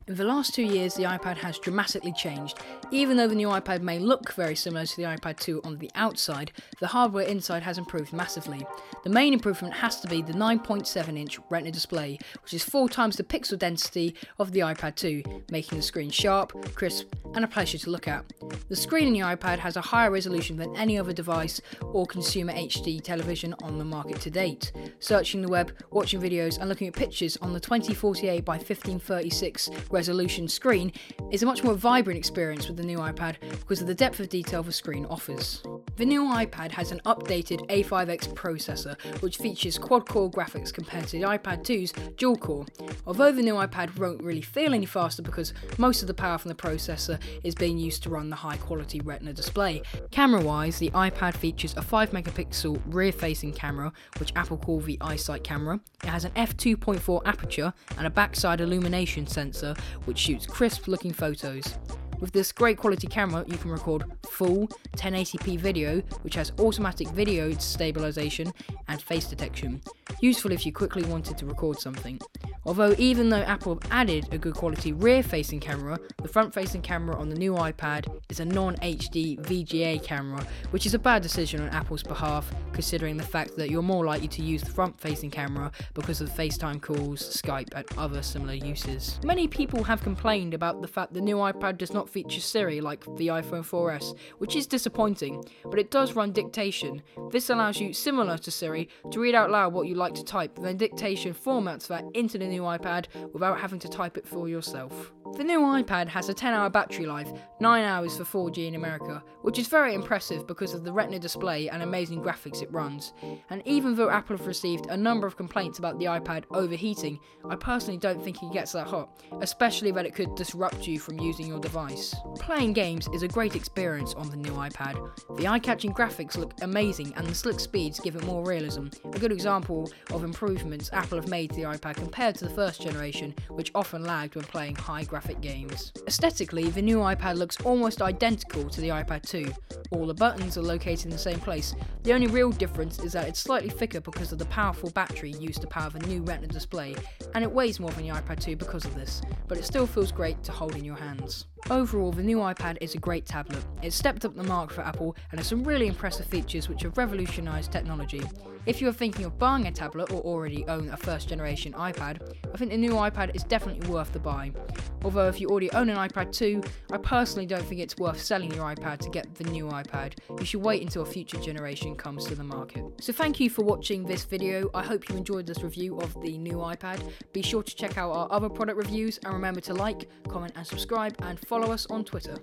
In the last 2 years, the iPad has dramatically changed. Even though the new iPad may look very similar to the iPad 2 on the outside, the hardware inside has improved massively. The main improvement has to be the 9.7-inch Retina display, which is 4 times the pixel density of the iPad 2, making the screen sharp, crisp, and a pleasure to look at. The screen in the iPad has a higher resolution than any other device or consumer HD television on the market to date. Searching the web, watching videos, and looking at pictures on the 2048 by 1536 resolution screen is a much more vibrant experience with the new iPad because of the depth of detail the screen offers. The new iPad has an updated A5X processor which features quad-core graphics compared to the iPad 2's dual-core. Although the new iPad won't really feel any faster because most of the power from the processor is being used to run the high-quality Retina display. Camera-wise, the iPad features a 5-megapixel rear-facing camera, which Apple call the iSight camera. It has an f2.4 aperture and a backside illumination sensor which shoots crisp-looking photos. With this great quality camera, you can record full 1080p video, which has automatic video stabilization and face detection, useful if you quickly wanted to record something. Although even though Apple have added a good quality rear-facing camera, the front-facing camera on the new iPad is a non-HD VGA camera, which is a bad decision on Apple's behalf, considering the fact that you're more likely to use the front-facing camera because of FaceTime calls, Skype, and other similar uses. Many people have complained about the fact the new iPad does not feature Siri like the iPhone 4S, which is disappointing, but it does run dictation. This allows you, similar to Siri, to read out loud what you like to type, then dictation formats that into the new iPad without having to type it for yourself. The new iPad has a 10-hour battery life, 9 hours for 4G in America, which is very impressive because of the Retina display and amazing graphics it runs. And even though Apple have received a number of complaints about the iPad overheating, I personally don't think it gets that hot, especially that it could disrupt you from using your device. Playing games is a great experience on the new iPad. The eye-catching graphics look amazing and the slick speeds give it more realism, a good example of improvements Apple have made to the iPad compared to the first generation, which often lagged when playing high graphic games. Aesthetically, the new iPad looks almost identical to the iPad 2. All the buttons are located in the same place. The only real difference is that it's slightly thicker because of the powerful battery used to power the new Retina display, and it weighs more than the iPad 2 because of this, but it still feels great to hold in your hands. Overall, the new iPad is a great tablet. It's stepped up the mark for Apple and has some really impressive features which have revolutionised technology. If you are thinking of buying a tablet or already own a first generation iPad, I think the new iPad is definitely worth the buy. Although if you already own an iPad 2, I personally don't think it's worth selling your iPad to get the new iPad. You should wait until a future generation comes to the market. So thank you for watching this video. I hope you enjoyed this review of the new iPad. Be sure to check out our other product reviews and remember to like, comment and subscribe and follow us on Twitter.